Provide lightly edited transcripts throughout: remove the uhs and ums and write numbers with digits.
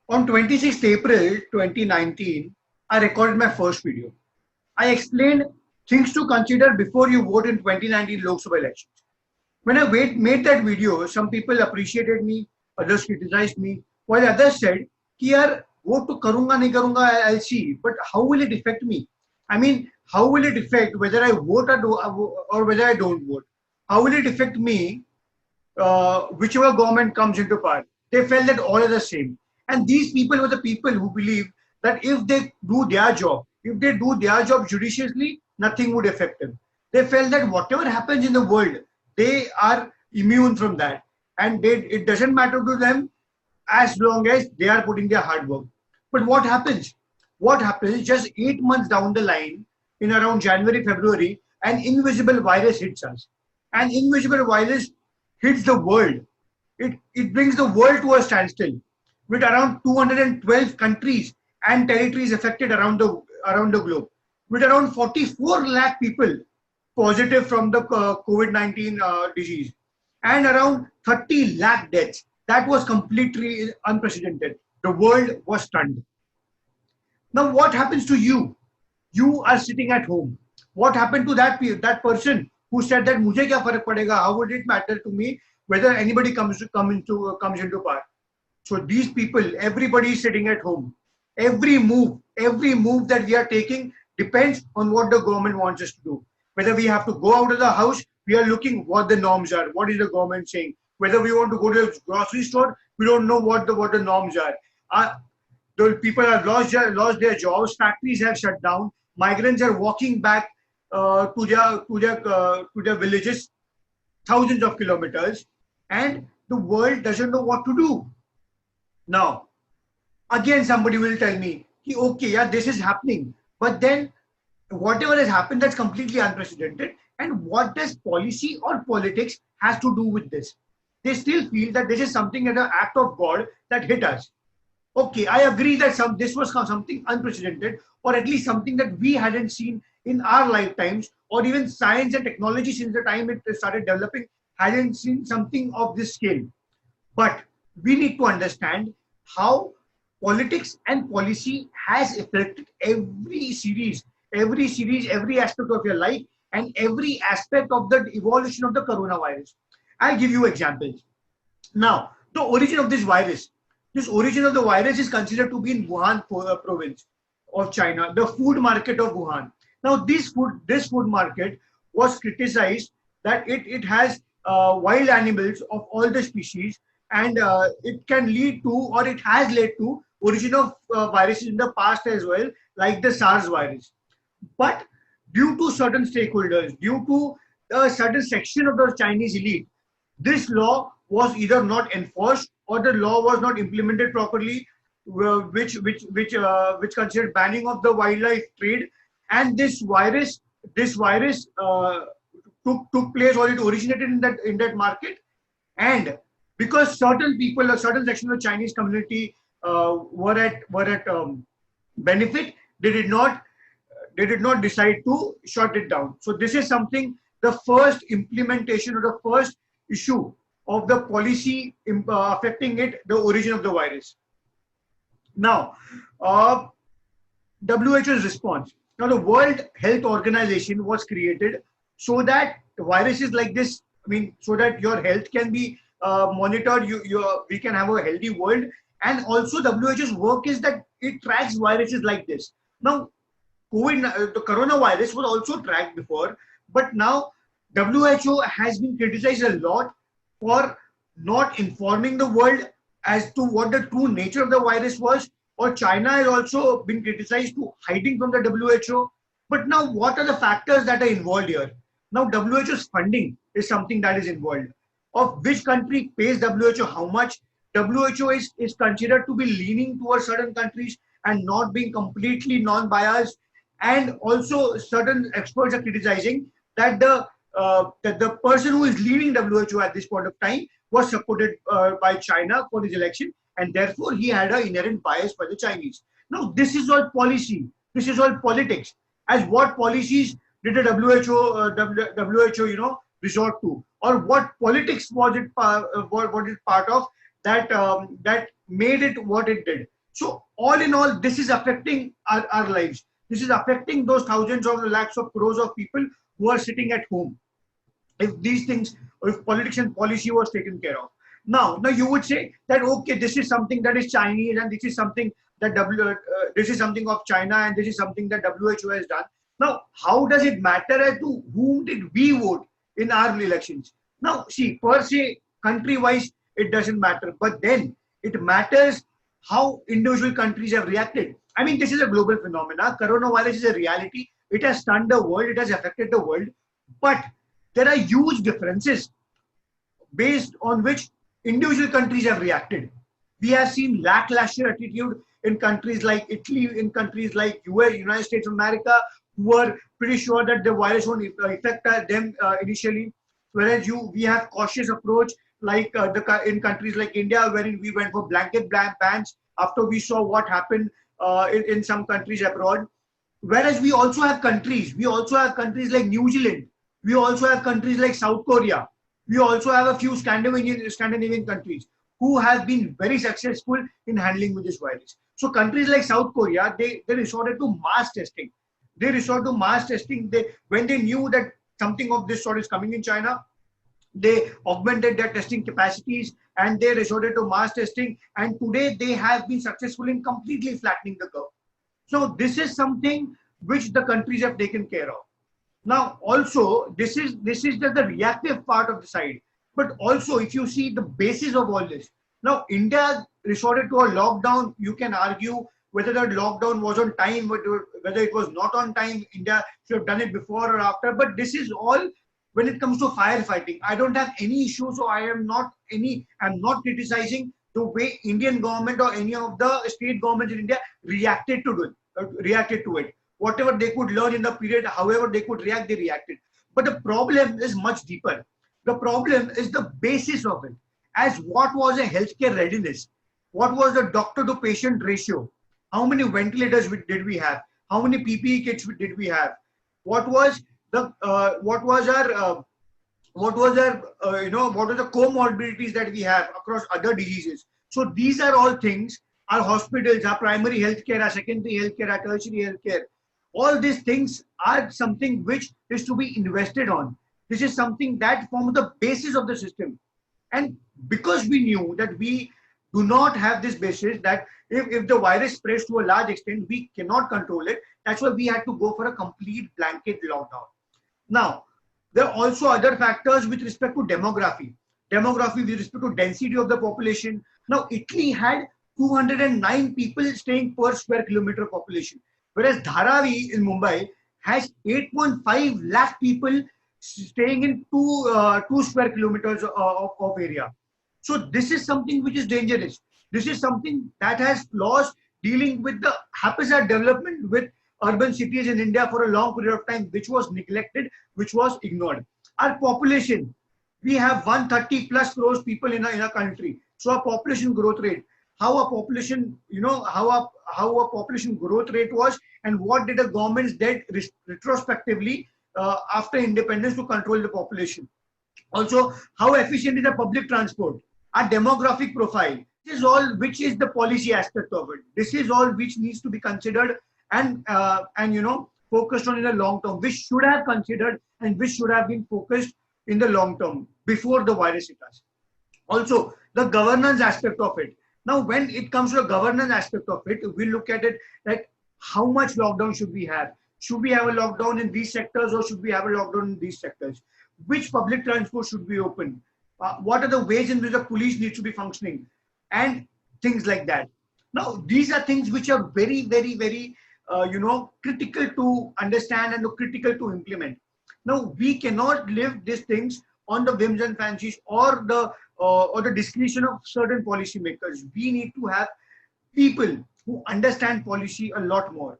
On 26th April 2019, I recorded my first video. I explained things to consider before you vote in 2019 Lok Sabha elections. When I made that video, some people appreciated me, others criticized me, while others said, कि यार vote तो करूंगा नहीं करूंगा, I'll see, but how will it affect me? I mean, how will it affect whether I vote or whether I don't vote? How will it affect me whichever government comes into power? They felt that all are the same. And these people were the people who believed that if they do their job judiciously, nothing would affect them. They felt that whatever happens in the world, they are immune from that. And it doesn't matter to them as long as they are putting their hard work. But what happens? What happens just 8 months down the line, in around January, February, an invisible virus hits us. An invisible virus hits the world. It brings the world to a standstill with around 212 countries and territories affected around the globe, with around 44 lakh people positive from the COVID-19 disease and around 30 lakh deaths. That was completely unprecedented. The world was stunned. Now, what happens to you? You are sitting at home. What happened to that person who said that मुझे क्या फर्क पड़ेगा? How would it matter to me whether anybody comes into power? So these people, everybody is sitting at home. Every move that we are taking depends on what the government wants us to do. Whether we have to go out of the house, we are looking what the norms are. What is the government saying? Whether we want to go to a grocery store, we don't know what the norms are. The people have lost their jobs. Factories have shut down. Migrants are walking back to their villages, thousands of kilometers, and the world doesn't know what to do. Now, again, somebody will tell me, okay, yeah, this is happening, but then whatever has happened, that's completely unprecedented. And what does policy or politics has to do with this? They still feel that this is something as an act of God that hit us. Okay, I agree that this was something unprecedented, or at least something that we hadn't seen in our lifetimes, or even science and technology since the time it started developing hadn't seen something of this scale. But we need to understand how politics and policy has affected every aspect of your life and every aspect of the evolution of the coronavirus. I'll give you examples. Now, the origin of this origin of the virus is considered to be in Wuhan province of China, the food market of Wuhan. Now, this food market was criticized that it has wild animals of all the species, and it can lead to, or it has led to, origin of viruses in the past as well, like the SARS virus. But due to certain stakeholders, due to a certain section of the Chinese elite, this law was either not enforced or the law was not implemented properly, which considered banning of the wildlife trade, and this virus took place, or it originated in that market. And because certain people, a certain section of the Chinese community were at benefit, they did not decide to shut it down. So this is something, the first implementation or the first issue of the policy affecting it, the origin of the virus. Now, WHO's response. Now, the World Health Organization was created so that viruses like this, so that your health can be monitored, we can have a healthy world. And also, WHO's work is that it tracks viruses like this. Now, the coronavirus was also tracked before, but now WHO has been criticized a lot for not informing the world as to what the true nature of the virus was, or China has also been criticized to hiding from the WHO. But now, what are the factors that are involved here? Now, WHO's funding is something that is involved. Of which country pays WHO how much? WHO is considered to be leaning towards certain countries and not being completely non-biased. And also, certain experts are criticizing that the person who is leading WHO at this point of time was supported by China for his election, and therefore he had an inherent bias by the Chinese. Now, this is all policy. This is all politics. As what policies did the WHO resort to, or what politics was it part of that made it what it did? So all in all, this is affecting our lives. This is affecting those thousands of lakhs of crores of people who are sitting at home. If these things, or if politics and policy was taken care of. Now you would say that okay, this is something that is Chinese, and this is something that this is something of China, and this is something that WHO has done. Now, how does it matter as to whom did we vote in our elections? Now, see, per se, country-wise, it doesn't matter, but then it matters how individual countries have reacted. I mean, this is a global phenomenon. Coronavirus is a reality. It has stunned the world. It has affected the world. But there are huge differences based on which individual countries have reacted. We have seen lackluster attitude in countries like Italy, in countries like US, United States of America, who were pretty sure that the virus won't affect them initially. Whereas we have cautious approach like in countries like India, wherein we went for blanket bans after we saw what happened in some countries abroad. Whereas we also have countries like New Zealand, we also have countries like South Korea, we also have a few Scandinavian countries who have been very successful in handling with this virus. So countries like South Korea, they resorted to mass testing. When they knew that something of this sort is coming in China, they augmented their testing capacities and they resorted to mass testing. And today they have been successful in completely flattening the curve. So this is something which the countries have taken care of. Now, also, this is just the reactive part of the side. But also, if you see the basis of all this, now India resorted to a lockdown. You can argue whether that lockdown was on time, whether it was not on time. India should have done it before or after. But this is all when it comes to firefighting. I don't have any issue, so I'm not criticizing the way Indian government or any of the state governments in India reacted to it. Whatever they could learn in the period, however they could react, they reacted. But the problem is much deeper. The problem is the basis of it. As what was a healthcare readiness? What was the doctor to patient ratio? How many ventilators did we have? How many PPE kits did we have? What was the comorbidities that we have across other diseases? So these are all things. Our hospitals, our primary healthcare, our secondary healthcare, our tertiary healthcare, all these things are something which is to be invested on. This is something that forms the basis of the system. And because we knew that we do not have this basis, that if the virus spreads to a large extent, we cannot control it. That's why we had to go for a complete blanket lockdown. Now, there are also other factors with respect to demography. Demography with respect to density of the population. Now, Italy had 209 people staying per square kilometer population. Whereas Dharavi in Mumbai has 8.5 lakh people staying in 2 square kilometers of area. So this is something which is dangerous. This is something that has flaws dealing with the haphazard development with urban cities in India for a long period of time, which was neglected, which was ignored. Our population, we have 130 plus crores people in a country. So our population growth rate, how a population, how a population growth rate was, and what did the governments did retrospectively after independence to control the population. Also, how efficient is the public transport, our demographic profile. This is all which is the policy aspect of it. This is all which needs to be considered and focused on in the long term, which should have considered and which should have been focused in the long term before the virus hit us. Also, the governance aspect of it. Now, when it comes to the governance aspect of it, we look at it like how much lockdown should we have? Should we have a lockdown in these sectors or should we have a lockdown in these sectors? Which public transport should be open? What are the ways in which the police needs to be functioning? And things like that. Now, these are things which are very, very, very, critical to understand and critical to implement. Now, we cannot live these things on the whims and fancies or the discretion of certain policymakers. We need to have people who understand policy a lot more.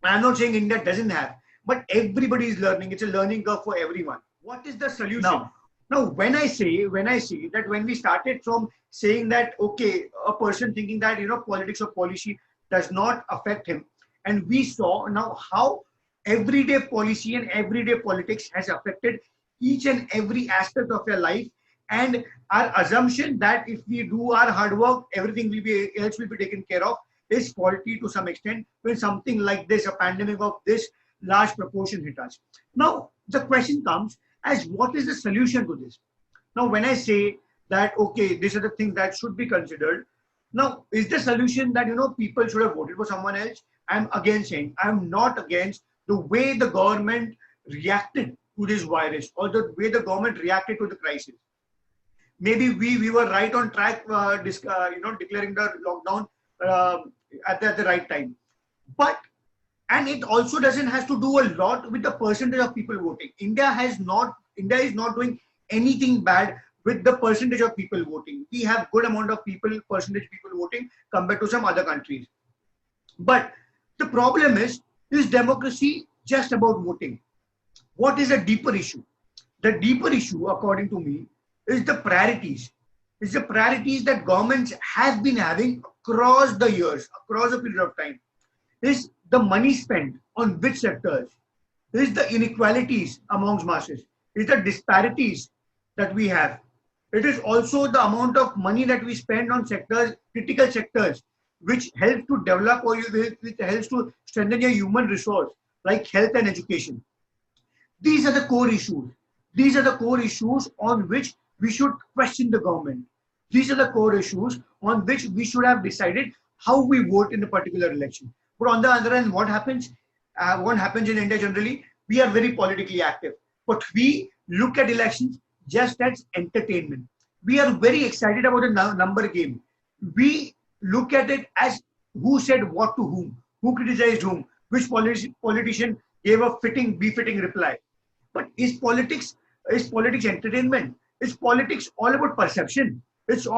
I'm not saying India doesn't have, but everybody is learning. It's a learning curve for everyone. What is the solution? Now, when I say that when we started from saying that, okay, a person thinking that, politics or policy does not affect him. And we saw now how everyday policy and everyday politics has affected each and every aspect of your life. And our assumption that if we do our hard work, everything else will be taken care of. is faulty to some extent when something like this, a pandemic of this large proportion hit us. Now, the question comes as what is the solution to this? Now, when I say that, okay, these are the things that should be considered. Now, is the solution that, people should have voted for someone else? I'm again saying, I'm not against the way the government reacted to this virus or the way the government reacted to the crisis. Maybe we were right on track, declaring the lockdown at the right time. But, and it also doesn't have to do a lot with the percentage of people voting. India is not doing anything bad with the percentage of people voting. We have good amount of percentage people voting compared to some other countries. But the problem is democracy just about voting? What is a deeper issue? The deeper issue, according to me, is the priorities. It's the priorities that governments have been having across the years, across a period of time. Is the money spent on which sectors? Is the inequalities amongst masses? Is the disparities that we have? It is also the amount of money that we spend on sectors, critical sectors, which help to develop or which helps to strengthen your human resource, like health and education. These are the core issues. These are the core issues on which we should question the government. These are the core issues on which we should have decided how we vote in a particular election. But on the other hand, what happens? What happens in India generally? We are very politically active, but we look at elections just as entertainment. We are very excited about the number game. We look at it as who said what to whom, who criticized whom, which politician gave a befitting reply. But is politics entertainment? Is politics all about perception? Is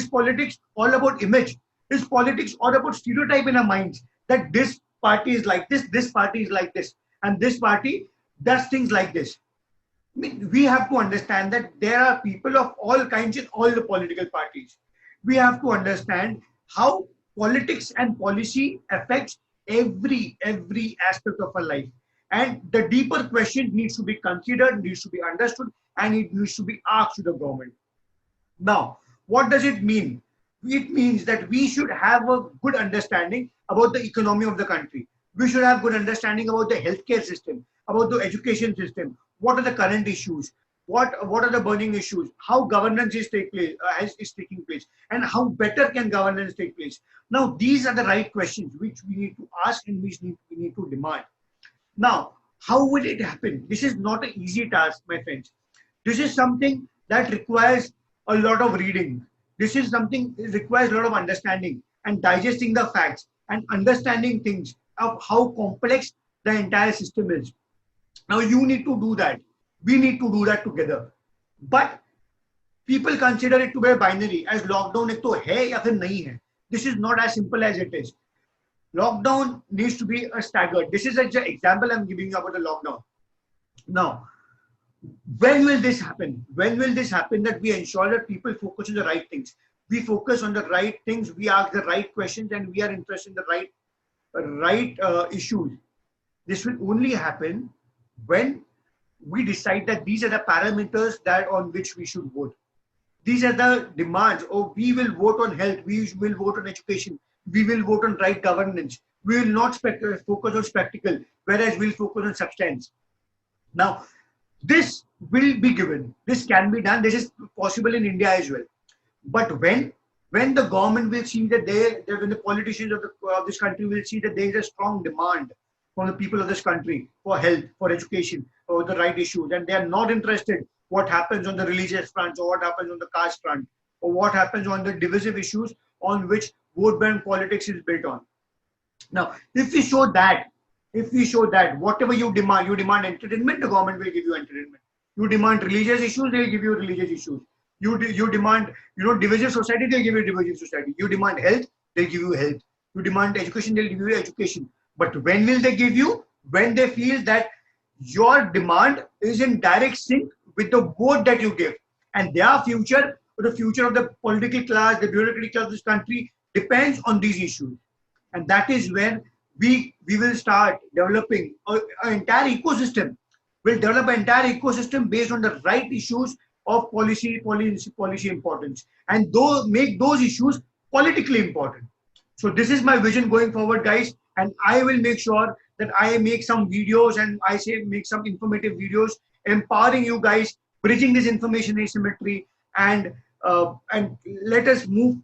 politics all about image? Is politics all about stereotype in our minds that this party is like this party is like this, and this party does things like this? I mean, we have to understand that there are people of all kinds in all the political parties. We have to understand how politics and policy affects every aspect of our life. And the deeper question needs to be considered, needs to be understood, and it needs to be asked to the government. Now, what does it mean? It means that we should have a good understanding about the economy of the country. We should have good understanding about the healthcare system, about the education system. What are the current issues? What are the burning issues? How governance is taking place, and how better can governance take place? Now, these are the right questions which we need to ask and which we need to demand. Now, how will it happen? This is not an easy task, my friends. This is something that requires a lot of reading. This is something that requires a lot of understanding and digesting the facts and understanding things of how complex the entire system is. Now, you need to do that. We need to do that together. But people consider it to be a binary, as lockdown ek to hai ya phir nahi hai. This is not as simple as it is. Lockdown needs to be a staggered. This is an example I'm giving you about the lockdown. Now, when will this happen? When will this happen that we ensure that people focus on the right things? We focus on the right things, we ask the right questions, and we are interested in the right issues. This will only happen when we decide that these are the parameters that on which we should vote. These are the demands. Oh, we will vote on health, we will vote on education, we will vote on right governance. We will not focus on spectacle, whereas we'll focus on substance. Now, this will be given. This can be done. This is possible in India as well. But when the government will see that when the politicians of this country will see that there is a strong demand from the people of this country for health, for education, for the right issues, and they are not interested what happens on the religious front, or what happens on the caste front, or what happens on the divisive issues on which vote bank politics is built on. Now, if we show that whatever you demand entertainment, the government will give you entertainment. You demand religious issues, they will give you religious issues. You demand, divisive society, they'll give you divisive society. You demand health, they'll give you health. You demand education, they'll give you education. But when will they give you? When they feel that your demand is in direct sync with the vote that you give. And their future, or the future of the political class, the bureaucratic class of this country, depends on these issues. And that is when we will start developing an entire ecosystem. We'll develop an entire ecosystem based on the right issues of policy importance, and make those issues politically important. So this is my vision going forward, guys, and I will make sure that I make some videos and I say make some informative videos empowering you guys, bridging this information asymmetry, and let us move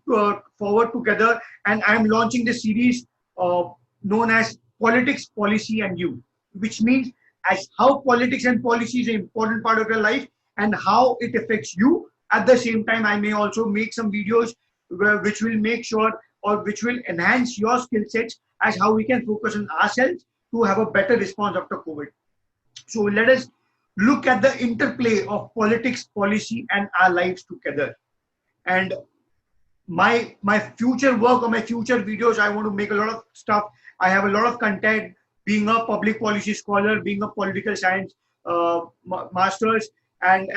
forward together. And I am launching this series known as Politics, Policy, and You, which means as how politics and policy is an important part of your life and how it affects you. At the same time, I may also make some videos which will make sure or which will enhance your skill sets as how we can focus on ourselves to have a better response after COVID. So let us look at the interplay of politics, policy, and our lives together. And my future work or my future videos, I want to make a lot of stuff. I have a lot of content, being a public policy scholar, being a political science master's, and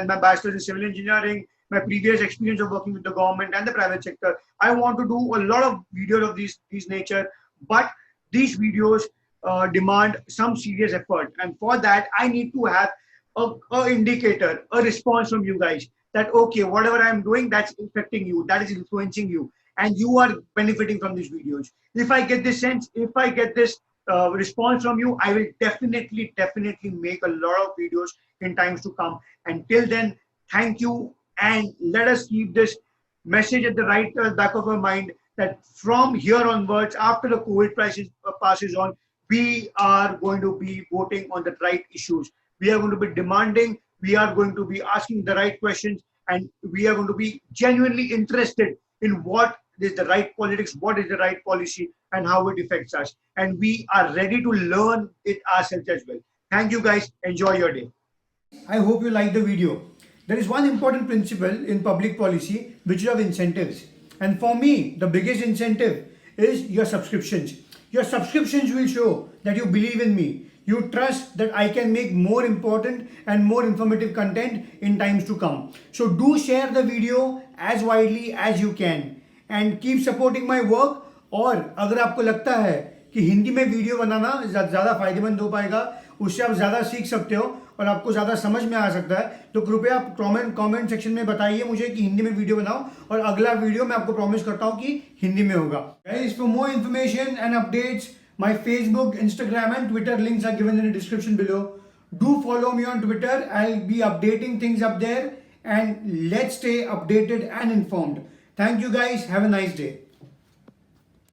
my bachelor's in civil engineering, my previous experience of working with the government and the private sector. I want to do a lot of videos of these nature, but these videos demand some serious effort, and for that I need to have a indicator, a response from you guys, that okay, whatever I'm doing, that's affecting you, that is influencing you, and you are benefiting from these videos. If I get this sense, if I get this response from you, I will definitely make a lot of videos in times to come. Until then, thank you, and let us keep this message at the right back of our mind, that from here onwards, after the COVID crisis passes on, we are going to be voting on the right issues. We are going to be demanding, we are going to be asking the right questions, and we are going to be genuinely interested in what is the right politics, what is the right policy, and how it affects us. And we are ready to learn it ourselves as well. Thank you guys. Enjoy your day. I hope you liked the video. There is one important principle in public policy which is of incentives. And for me, the biggest incentive is your subscriptions. Your subscriptions will show that you believe in me. You trust that I can make more important and more informative content in times to come. So do share the video as widely as you can and keep supporting my work. और अगर आपको लगता है कि हिंदी में video बनाना ज़्यादा फायदेमंद हो पाएगा, उससे आप ज़्यादा सीख सकते हो और आपको ज़्यादा समझ में आ सकता है, तो कृपया आप कमेंट सेक्शन में बताइए मुझे कि हिंदी में वीडियो बनाओ, और अगला वीडियो मैं आपको प्रॉमिस करता हूँ कि हिंदी में होगा. Guys, for more information and updates, my Facebook, Instagram and Twitter links are given in the description below. Do follow me on Twitter. I'll be updating things up there, and let's stay updated and informed. Thank you guys. Have a nice day.